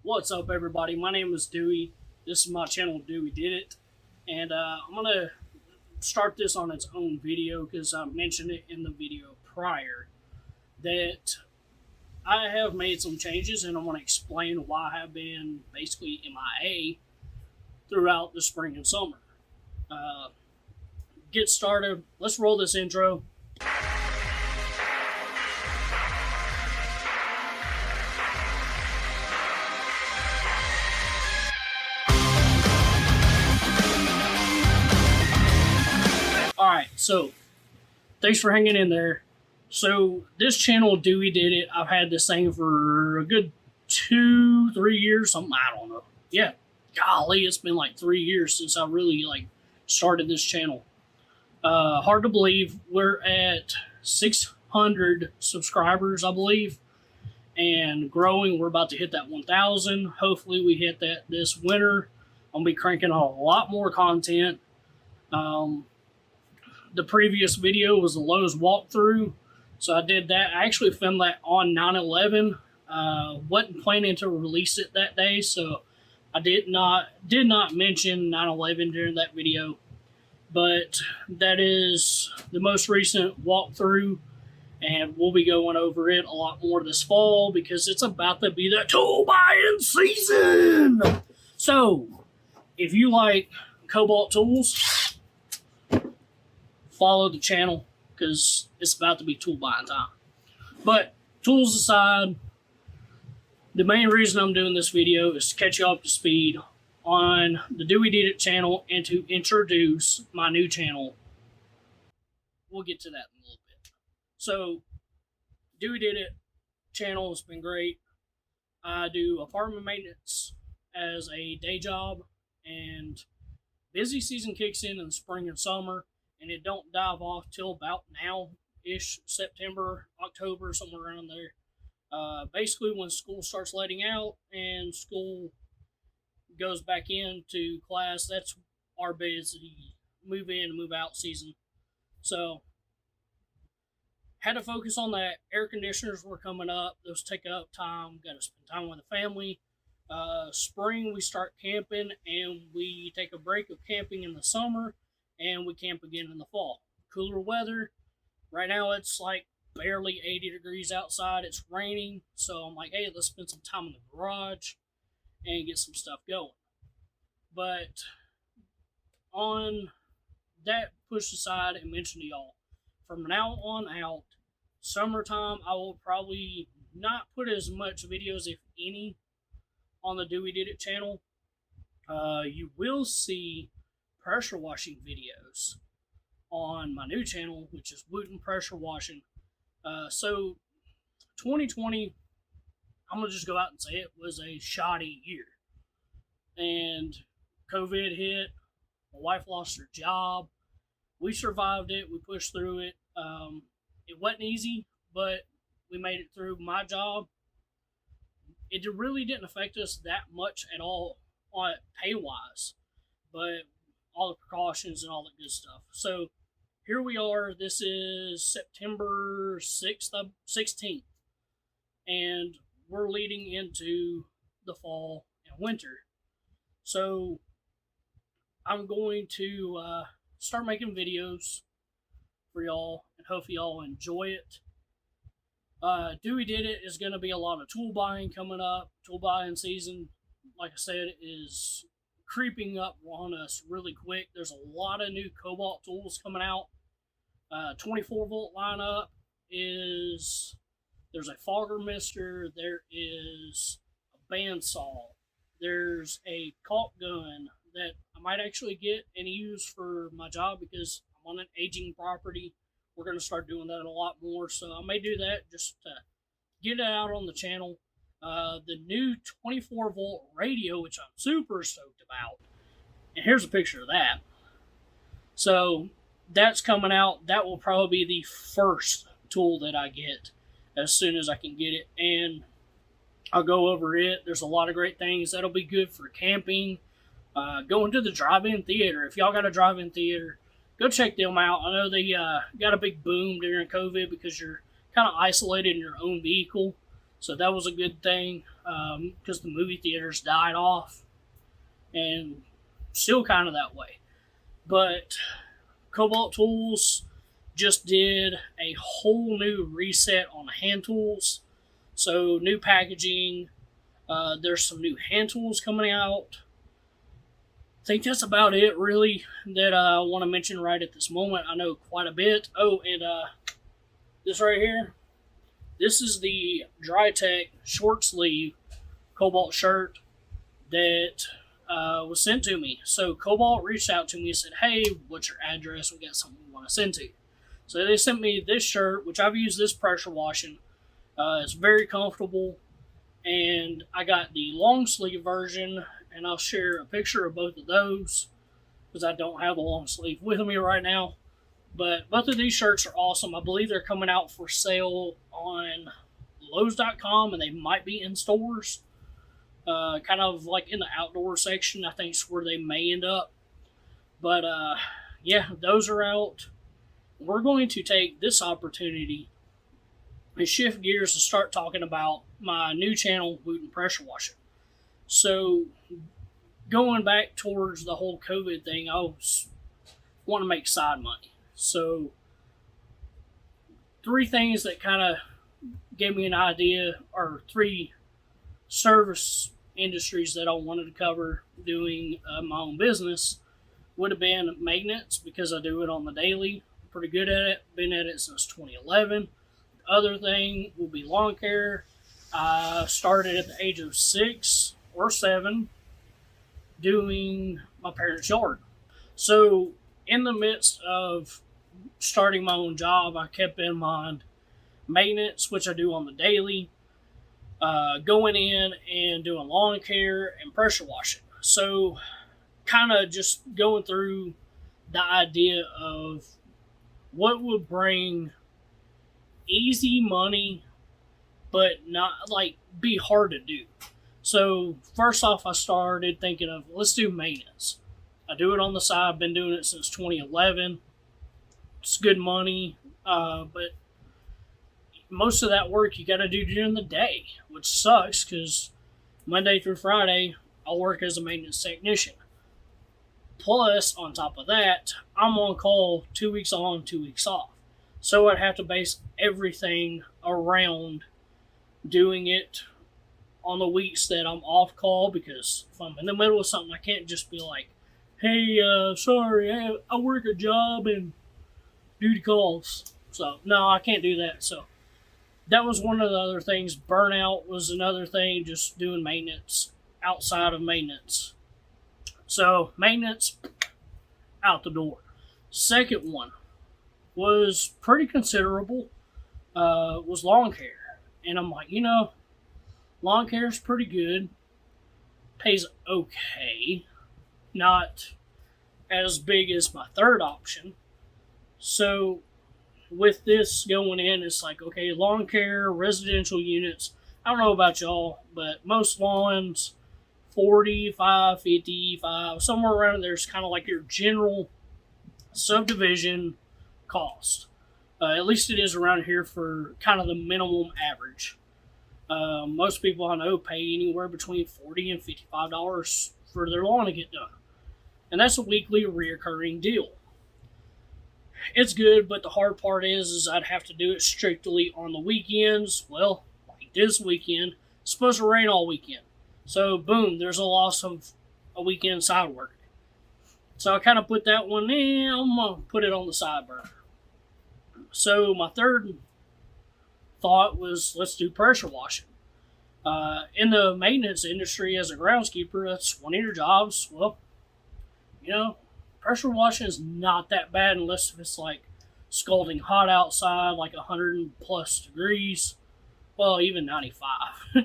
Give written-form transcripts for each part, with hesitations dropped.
What's up, everybody? My name is Dewey. This is my channel, Dewey Did It. And I'm going to start this on its own video because I mentioned it in the video prior that I have made some changes and I want to explain why I have been basically MIA throughout the spring and summer. Get started. Let's roll this intro. Alright, so thanks for hanging in there. So this channel, Dewey Did It, I've had this thing for a good 2-3 years, something, I don't know. Yeah, golly, it's been like 3 years since I really started this channel. Hard to believe, we're at 600 subscribers, I believe, and growing. We're about to hit that 1,000. Hopefully we hit that this winter. I'll be cranking out a lot more content. The previous video was the Lowe's walkthrough, so I did that. I actually filmed that on 9/11. Wasn't planning to release it that day, so I did not mention 9/11 during that video. But that is the most recent walkthrough, and we'll be going over it a lot more this fall because it's about to be the tool buying season. So if you like Cobalt Tools, follow the channel because it's about to be tool buying time. But tools aside, the main reason I'm doing this video is to catch you up to speed on the Dewey Did It channel and to introduce my new channel. We'll get to that in a little bit. So, Dewey Did It channel has been great. I do apartment maintenance as a day job, and busy season kicks in the spring and summer, and it don't dive off till about now-ish, September, October, somewhere around there. Basically when school starts letting out and school goes back into class, that's our busy move in and move out season. So had to focus on that. Air conditioners were coming up. Those take up time. Got to spend time with the family. Spring we start camping, and we take a break of camping in the summer, and we camp again in the fall. Cooler weather. Right now it's like barely 80 degrees outside. It's raining, so I'm like, hey, let's spend some time in the garage and get some stuff going. But on that pushed aside and mentioned to y'all, from now on out, summertime, I will probably not put as much videos, if any, on the Dewey Did It channel. You will see pressure washing videos on my new channel, which is WOO10 Pressure Washing. So 2020, I'm going to just go out and say it was a shoddy year. And COVID hit. My wife lost her job. We survived it. We pushed through it. It wasn't easy, but we made it through. My job, it really didn't affect us that much at all on pay-wise, but all the precautions and all that good stuff. So here we are. This is September 16th, and we're leading into the fall and winter. So I'm going to start making videos for y'all, and hopefully y'all enjoy it. Dewey Did It is going to be a lot of tool buying coming up. Tool buying season, like I said, is creeping up on us really quick. There's a lot of new Cobalt tools coming out. 24-volt lineup is, there's a fogger mister, there is a bandsaw, there's a caulk gun that I might actually get and use for my job because I'm on an aging property. We're going to start doing that a lot more, so I may do that just to get it out on the channel. The new 24-volt radio, which I'm super stoked about, and here's a picture of that. So that's coming out. That will probably be the first tool that I get as soon as I can get it, and I'll go over it. There's a lot of great things that'll be good for camping, going to the drive-in theater. If y'all got a drive-in theater, go check them out. I know they got a big boom during COVID because you're kind of isolated in your own vehicle. So that was a good thing, because the movie theaters died off, and still kind of that way. But Cobalt Tools just did a whole new reset on the hand tools. So new packaging. There's some new hand tools coming out. I think that's about it, really, that I want to mention right at this moment. I know quite a bit. Oh, and this right here. This is the Drytech short sleeve Cobalt shirt that was sent to me. So Cobalt reached out to me and said, "Hey, what's your address? We got something we want to send to you." So they sent me this shirt, which I've used this pressure washing. It's very comfortable, and I got the long sleeve version, and I'll share a picture of both of those because I don't have the long sleeve with me right now. But both of these shirts are awesome. I believe they're coming out for sale on Lowe's.com, and they might be in stores. Kind of like in the outdoor section, I think is where they may end up. But yeah, those are out. We're going to take this opportunity and shift gears and start talking about my new channel, WOO10 Pressure Washing. So, going back towards the whole COVID thing, I want to make side money. So, 3 things that kind of gave me an idea, or 3 service industries that I wanted to cover doing my own business, would have been maintenance, because I do it on the daily. I'm pretty good at it. Been at it since 2011. The other thing will be lawn care. I started at the age of 6 or 7 doing my parents' yard. So in the midst of starting my own job, I kept in mind maintenance, which I do on the daily, going in and doing lawn care and pressure washing. So kind of just going through the idea of what would bring easy money but not like be hard to do. So first off, I started thinking of, let's do maintenance. I do it on the side. I've been doing it since 2011. It's good money, but most of that work you got to do during the day, which sucks because Monday through Friday I'll work as a maintenance technician. Plus, on top of that, I'm on call 2 weeks on, 2 weeks off. So I'd have to base everything around doing it on the weeks that I'm off call, because if I'm in the middle of something, I can't just be like, "Hey, sorry, I work a job and duty calls." So, no, I can't do that. So that was one of the other things. Burnout was another thing, just doing maintenance outside of maintenance. So, maintenance, out the door. Second one was pretty considerable, was lawn care. And I'm like, lawn care is pretty good. Pays okay. Not as big as my third option. So, with this going in, it's like, okay, lawn care, residential units. I don't know about y'all, but most lawns, 45, 55, somewhere around there is kind of like your general subdivision cost. At least it is around here for kind of the minimum average. Most people I know pay anywhere between $40 and $55 for their lawn to get done. And that's a weekly reoccurring deal. It's good, but the hard part is I'd have to do it strictly on the weekends. Well, like this weekend, it's supposed to rain all weekend. So, boom, there's a loss of a weekend side work. So I kind of put that one in. I'm going to put it on the side burner. So my third thought was, let's do pressure washing. In the maintenance industry as a groundskeeper, that's one of your jobs. Well, pressure washing is not that bad unless it's like scalding hot outside, like 100 plus degrees. Well, even 95.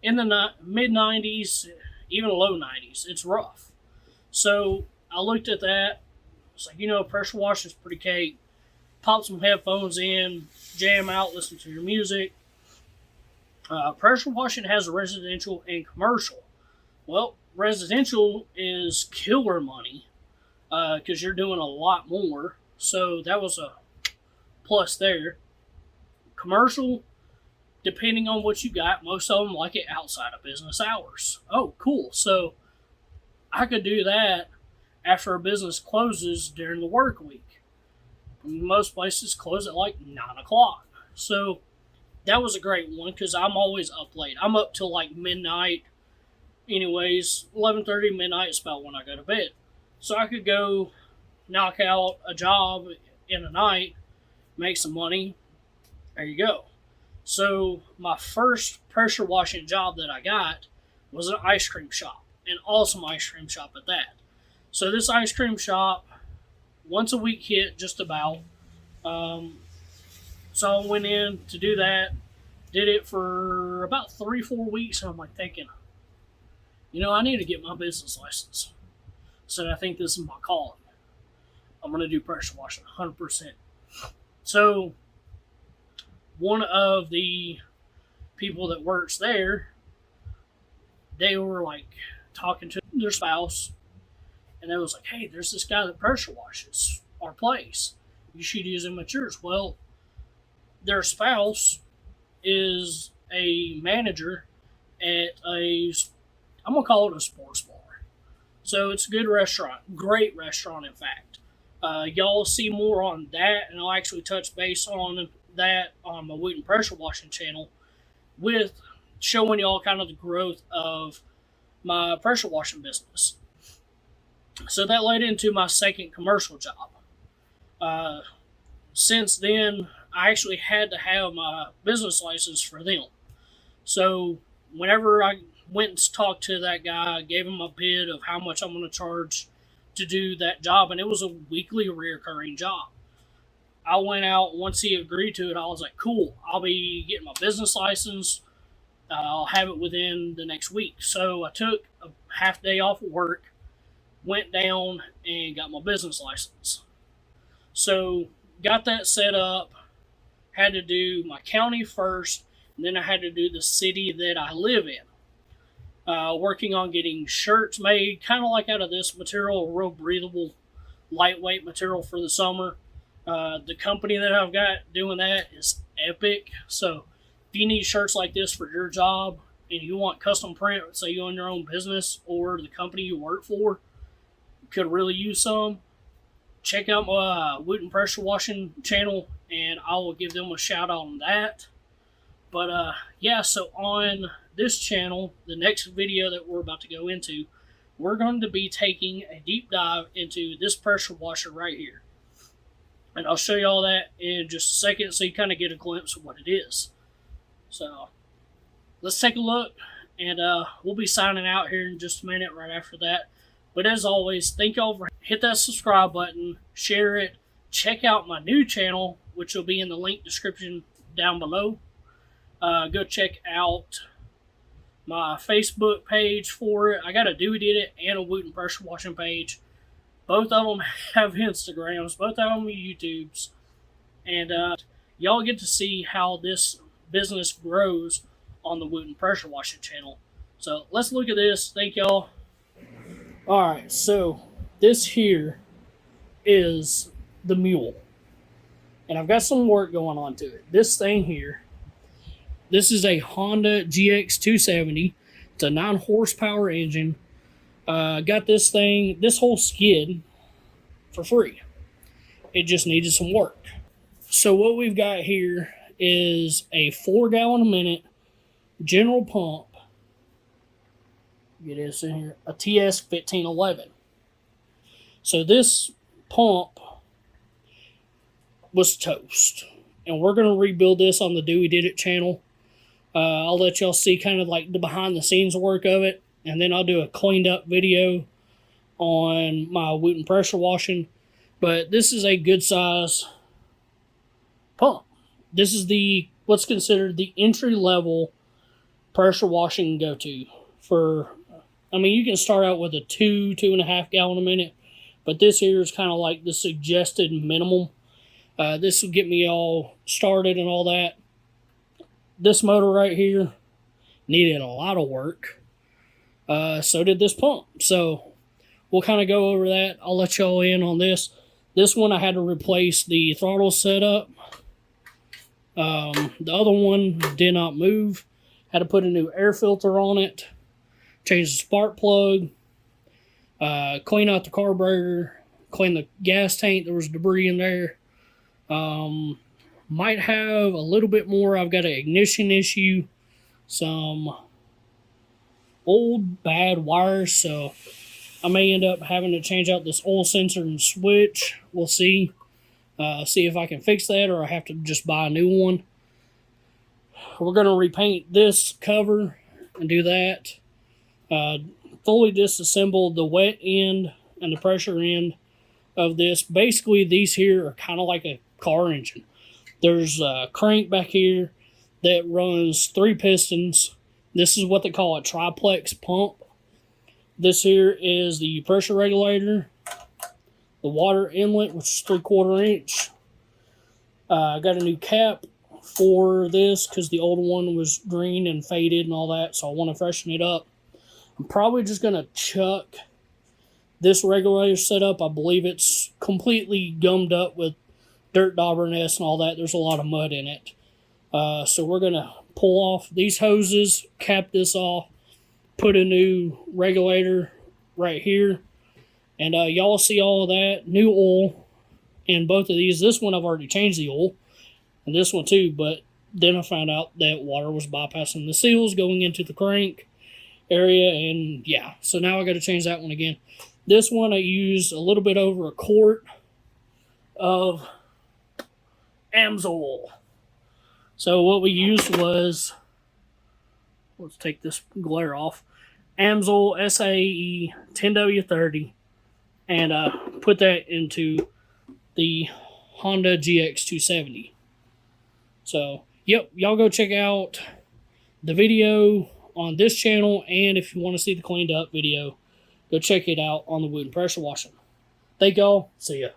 In the mid 90s, even low 90s, it's rough. So I looked at that. It's like, pressure washing is pretty cake. Pop some headphones in, jam out, listen to your music. Pressure washing has residential and commercial. Well, residential is killer money because you're doing a lot more. So that was a plus there. Commercial, depending on what you got, most of them like it outside of business hours. Oh, cool. So I could do that after a business closes during the work week. Most places close at like 9 o'clock. So that was a great one because I'm always up late. I'm up till like midnight. Anyways, 11:30 midnight is about when I go to bed. So I could go knock out a job in a night, make some money. There you go. So my first pressure washing job that I got was an ice cream shop, an awesome ice cream shop at that. So this ice cream shop, once a week hit just about. So I went in to do that, did it for about 3-4 weeks, and I'm like thinking, I need to get my business license. So I think this is my calling. I'm going to do pressure washing 100%. So one of the people that works there, they were like talking to their spouse, and they was like, hey, there's this guy that pressure washes our place. You should use him at yours. Well, their spouse is a manager at I'm going to call it a sports bar. So it's a good restaurant, great restaurant, in fact. Y'all see more on that, and I'll actually touch base on that on my WOO10 Pressure Washing channel with showing y'all kind of the growth of my pressure washing business. So that led into my second commercial job. Since then, I actually had to have my business license for them. So whenever I went and talked to that guy, I gave him a bid of how much I'm going to charge to do that job, and it was a weekly reoccurring job. I went out, once he agreed to it, I was like, cool, I'll be getting my business license. I'll have it within the next week. So I took a half day off of work, went down, and got my business license. So got that set up, had to do my county first, and then I had to do the city that I live in. Working on getting shirts made, kind of like out of this material, a real breathable, lightweight material for the summer. The company that I've got doing that is epic. So if you need shirts like this for your job and you want custom print, say you own your own business or the company you work for could really use some, check out my WOO10 Pressure Washing channel and I will give them a shout out on that. But so on this channel, the next video that we're about to go into, we're going to be taking a deep dive into this pressure washer right here. And I'll show you all that in just a second so you kind of get a glimpse of what it is. So let's take a look, and we'll be signing out here in just a minute right after that. But as always, thank y'all for hit that subscribe button, share it, check out my new channel, which will be in the link description down below. Go check out my Facebook page for it. I got a Dewey Did It and a WOO10 Pressure Washing page. Both of them have Instagrams. Both of them are YouTubes. And y'all get to see how this business grows on the WOO10 Pressure Washing channel. So let's look at this. Thank y'all. Alright, so this here is the mule. And I've got some work going on to it. This thing here, this is a Honda GX270. It's a 9 horsepower engine. Got this thing, this whole skid, for free. It just needed some work. So what we've got here is a 4 gallon a minute general pump. Get this in here. A TS 1511. So this pump was toast. And we're going to rebuild this on the Dewey Did It channel. I'll let y'all see kind of like the behind the scenes work of it. And then I'll do a cleaned up video on my WOO10 Pressure Washing. But this is a good size pump. This is what's considered the entry level pressure washing go-to for, you can start out with a 2.5 gallon a minute. But this here is kind of like the suggested minimum. This will get me all started and all that. This motor right here needed a lot of work. So did this pump. So we'll kind of go over that. I'll let y'all in on this. This one I had to replace the throttle setup. The other one did not move. Had to put a new air filter on it, change the spark plug, clean out the carburetor, clean the gas tank. There was debris in there. Might have a little bit more. I've got an ignition issue, some old bad wires, so I may end up having to change out this oil sensor and switch. We'll see. See if I can fix that, or I have to just buy a new one. We're going to repaint this cover and do that. Fully disassembled the wet end and the pressure end of this. Basically, these here are kind of like a car engine. There's a crank back here that runs 3 pistons. This is what they call a triplex pump. This here is the pressure regulator, the water inlet, which is 3/4 inch. I got a new cap for this because the old one was green and faded and all that, so I want to freshen it up. I'm probably just going to chuck this regulator setup. I believe it's completely gummed up with dirt dauber nests and all that. There's a lot of mud in it. So we're going to pull off these hoses, cap this off, put a new regulator right here, and y'all see all of that. New oil in both of these. This one I've already changed the oil, and this one too, but then I found out that water was bypassing the seals going into the crank area, and yeah, so now I got to change that one again. This one I used a little bit over a quart of Amsoil. So what we used was, let's take this glare off, Amsoil SAE 10W30, and put that into the Honda GX270. So, yep, y'all go check out the video on this channel, and if you want to see the cleaned up video, go check it out on the WOO10 Pressure Washing. Thank y'all. See ya.